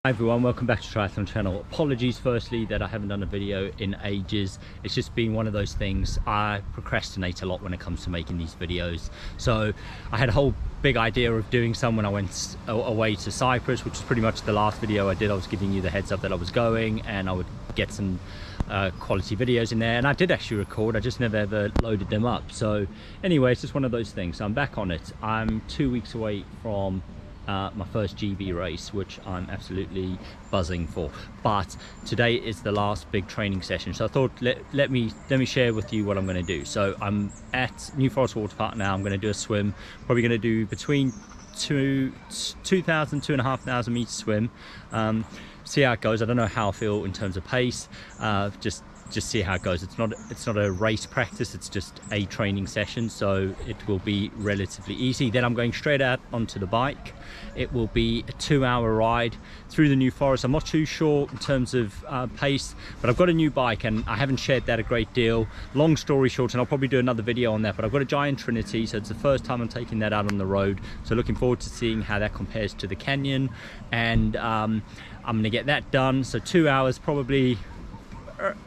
Hi everyone, welcome back to Triathlon Channel. Apologies firstly that I haven't done a video in ages. It's just been one of those things. I procrastinate a lot when it comes to making these videos. So I had a whole big idea of doing some when I went away to Cyprus, which is pretty much the last video I did. I was giving you the heads up that I was going and I would get some quality videos in there, and I did actually record, I just never ever loaded them up. So anyway, it's just one of those things. So I'm back on it. I'm 2 weeks away from my first GB race, which I'm absolutely buzzing for, but today is the last big training session. So I thought let me share with you what I'm going to do. So I'm at New Forest Water Park now. I'm going to do a swim, probably going to do between 2,500 meter swim. See how it goes. I don't know how I feel in terms of pace. Just see how it goes. It's not a race practice, it's just a training session, so it will be relatively easy. Then I'm going straight out onto the bike. It will be a 2-hour ride through the New Forest. I'm not too sure in terms of pace, but I've got a new bike and I haven't shared that a great deal. Long story short, and I'll probably do another video on that, but I've got a Giant Trinity, so it's the first time I'm taking that out on the road, so looking forward to seeing how that compares to the Canyon. And I'm gonna get that done. So 2 hours, probably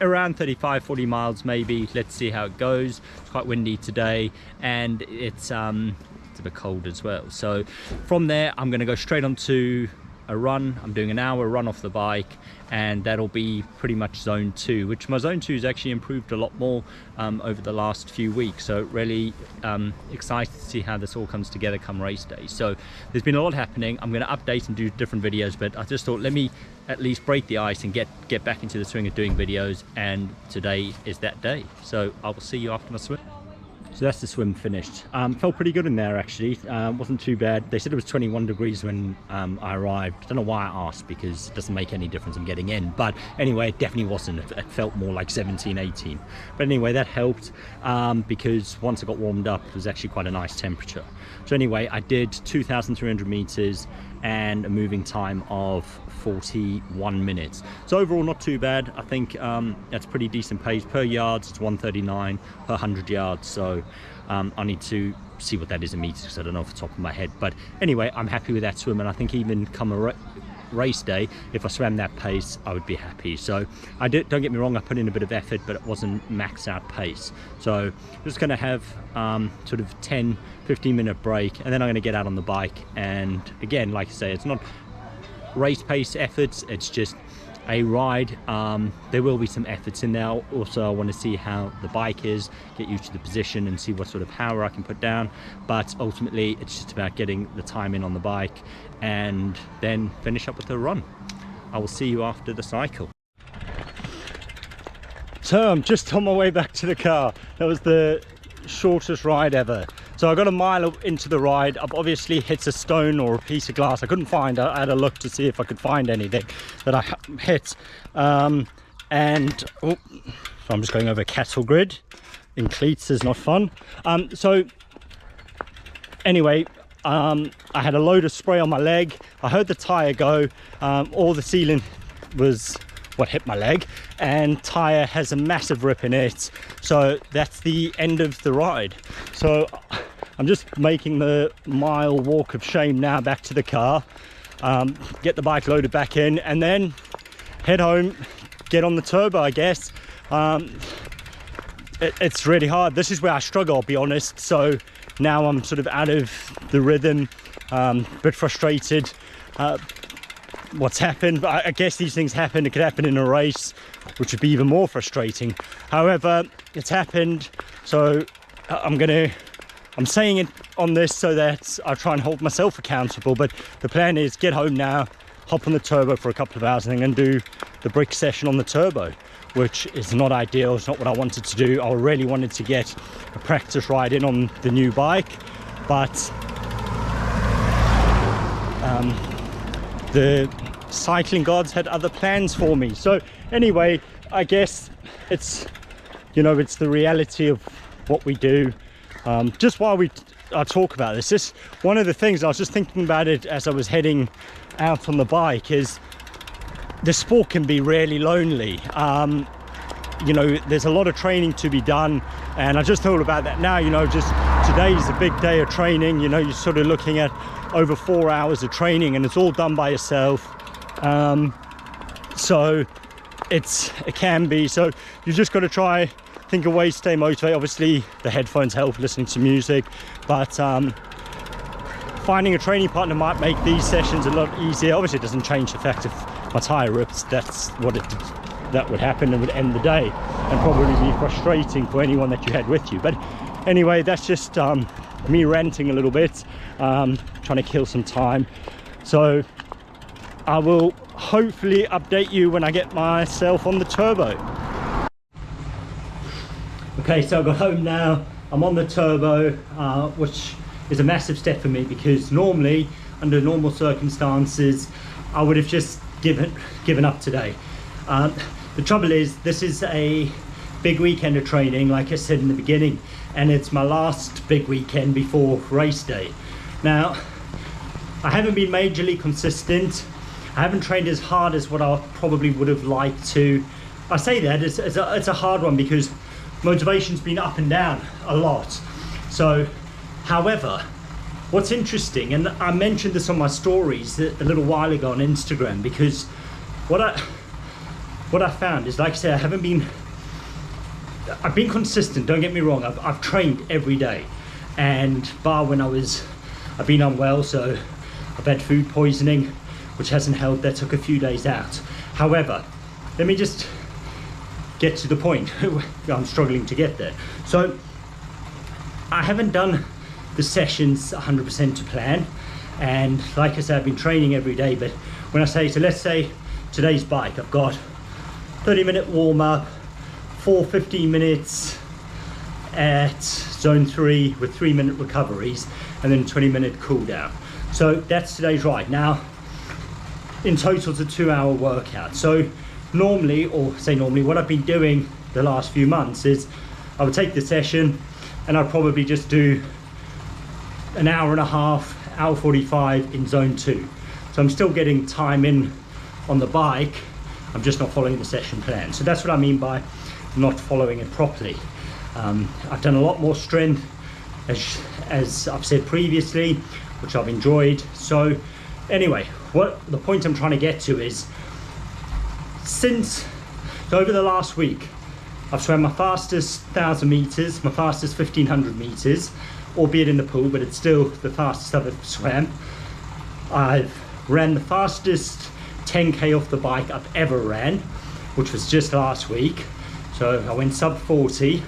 around 35-40 miles maybe. Let's see how it goes. It's quite windy today and it's a bit cold as well. So from there I'm going to go straight onto a run. I'm doing an hour run off the bike, and that'll be pretty much zone 2, which my zone 2 has actually improved a lot more over the last few weeks. So really excited to see how this all comes together come race day. So there's been a lot happening. I'm going to update and do different videos, but I just thought let me at least break the ice and get back into the swing of doing videos, and today is that day. So I will see you after my swim. So that's the swim finished. Felt pretty good in there actually. Wasn't too bad. They said it was 21 degrees when I arrived. Don't know why I asked, because it doesn't make any difference I'm getting in. But anyway, it definitely wasn't. It felt more like 17, 18. But anyway, that helped because once I got warmed up, it was actually quite a nice temperature. So anyway, I did 2,300 meters and a moving time of 41 minutes. So overall not too bad. I think that's pretty decent pace. Per yards it's 139 per 100 yards. So I need to see what that is in meters because I don't know off the top of my head. But anyway, I'm happy with that swim, and I think even come a race day, if I swam that pace I would be happy. So don't get me wrong, I put in a bit of effort, but it wasn't max out pace. So just going to have sort of 10-15 minute break, and then I'm going to get out on the bike. And again, like I say, it's not race pace efforts, it's just a ride. There will be some efforts in there. Also, I want to see how the bike is, get used to the position and see what sort of power I can put down. But ultimately it's just about getting the time in on the bike and then finish up with the run. I will see you after the cycle. So I'm just on my way back to the car. That was the shortest ride ever. So I got a mile into the ride. I've obviously hit a stone or a piece of glass. I couldn't find. I had a look to see if I could find anything that I hit. So I'm just going over cattle grid in cleats is not fun. So anyway, I had a load of spray on my leg. I heard the tire go. All the sealant was what hit my leg, and tire has a massive rip in it. So that's the end of the ride. So I'm just making the mile walk of shame now back to the car, get the bike loaded back in, and then head home, get on the turbo, I guess. It's really hard. This is where I struggle, I'll be honest. So now I'm sort of out of the rhythm, a bit frustrated. What's happened, but I guess these things happen. It could happen in a race, which would be even more frustrating. However, it's happened, so I'm saying it on this so that I try and hold myself accountable. But the plan is get home now, hop on the turbo for a couple of hours, and then do the brick session on the turbo, which is not ideal. It's not what I wanted to do. I really wanted to get a practice ride in on the new bike, but the cycling gods had other plans for me. So anyway, I guess it's, you know, it's the reality of what we do. Just while I talk about this, one of the things I was just thinking about it as I was heading out on the bike is the sport can be really lonely. You know, there's a lot of training to be done, and I just thought about that now. You know, just today is a big day of training. You know, you're sort of looking at over 4 hours of training, and it's all done by yourself. So it can be, so you just got to try, think of ways to stay motivated. Obviously the headphones help, listening to music, but finding a training partner might make these sessions a lot easier. Obviously it doesn't change the fact if my tire rips, that's what that would happen and would end the day, and probably be frustrating for anyone that you had with you. But anyway, that's just me ranting a little bit, trying to kill some time. So I will hopefully update you when I get myself on the turbo. Okay, so I got home now. I'm on the turbo, which is a massive step for me, because normally, under normal circumstances, I would have just given up today. The trouble is, this is a big weekend of training, like I said in the beginning, and it's my last big weekend before race day. Now, I haven't been majorly consistent. I haven't trained as hard as what I probably would have liked to. I say that it's a hard one, because motivation's been up and down a lot. So, however, what's interesting, and I mentioned this on my stories a little while ago on Instagram, because what I found is, like I said, I've been consistent, don't get me wrong. I've trained every day, and bar when I've been unwell, so I've had food poisoning, which hasn't helped. That took a few days out. However, let me just get to the point. I'm struggling to get there. So I haven't done the sessions 100% to plan, and like I said, I've been training every day. But when I say, so let's say today's bike, I've got 30-minute warm-up, 15 minutes at zone 3 with 3-minute recoveries, and then 20-minute cool down. So that's today's ride. Now, in total, it's a 2-hour workout. So normally, what I've been doing the last few months is I would take the session and I'd probably just do an hour and a half, hour 45 in zone 2. So I'm still getting time in on the bike, I'm just not following the session plan. So that's what I mean by not following it properly. I've done a lot more strength, as I've said previously, which I've enjoyed. So anyway, what the point I'm trying to get to is, over the last week, I've swam my fastest 1,000 meters, my fastest 1,500 meters, albeit in the pool, but it's still the fastest I've ever swam. I've ran the fastest 10k off the bike I've ever ran, which was just last week. So I went sub 40,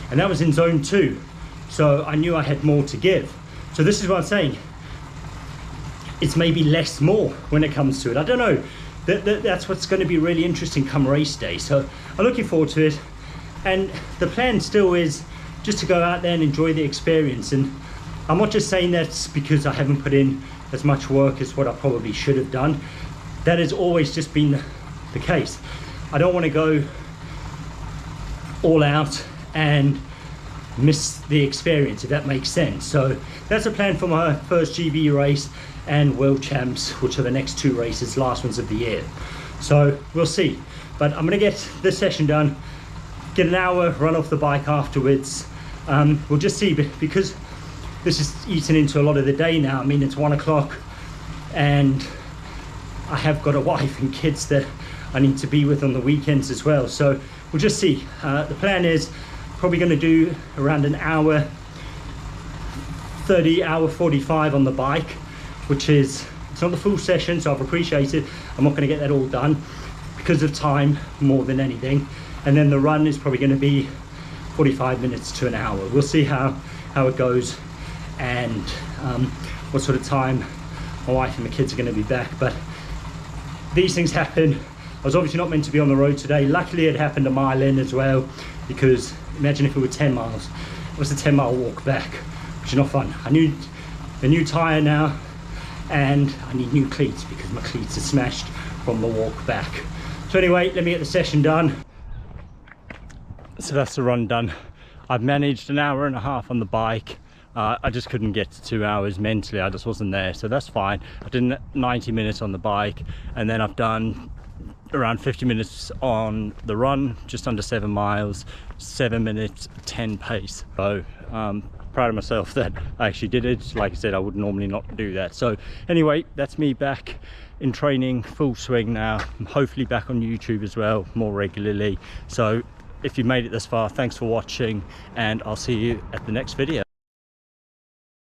and that was in zone 2. So I knew I had more to give. So this is what I'm saying. It's maybe less more when it comes to it. I don't know. That's what's going to be really interesting come race day. So I'm looking forward to it. And the plan still is just to go out there and enjoy the experience. And I'm not just saying that's because I haven't put in as much work as what I probably should have done. That has always just been the case. I don't want to go all out and miss the experience, if that makes sense. So that's a plan for my first GB race and World Champs, which are the next 2 races, last ones of the year. So we'll see. But I'm gonna get this session done, get an hour run off the bike afterwards. We'll just see, because this is eating into a lot of the day now. I mean, it's 1 o'clock and I have got a wife and kids that I need to be with on the weekends as well. So we'll just see. The plan is probably going to do around an hour 30, hour 45 on the bike, which is, it's not the full session, so I've appreciated I'm not going to get that all done because of time more than anything. And then the run is probably going to be 45 minutes to an hour. We'll see how it goes, and what sort of time my wife and the kids are going to be back. But these things happen. I was obviously not meant to be on the road today. Luckily it happened a mile in as well, because imagine if it were 10 miles. It was a 10-mile walk back, which is not fun. I need a new tyre now, and I need new cleats because my cleats are smashed from the walk back. So anyway, let me get the session done. So that's the run done. I've managed an hour and a half on the bike. I just couldn't get to 2 hours mentally. I just wasn't there, so that's fine. I did 90 minutes on the bike, and then I've done around 50 minutes on the run, just under 7 miles, 7 minutes 10 pace. So proud of myself that I actually did it. Like I said, I would normally not do that. So anyway, that's me back in training, full swing now. I'm hopefully back on YouTube as well, more regularly. So if you made it this far, thanks for watching, and I'll see you at the next video.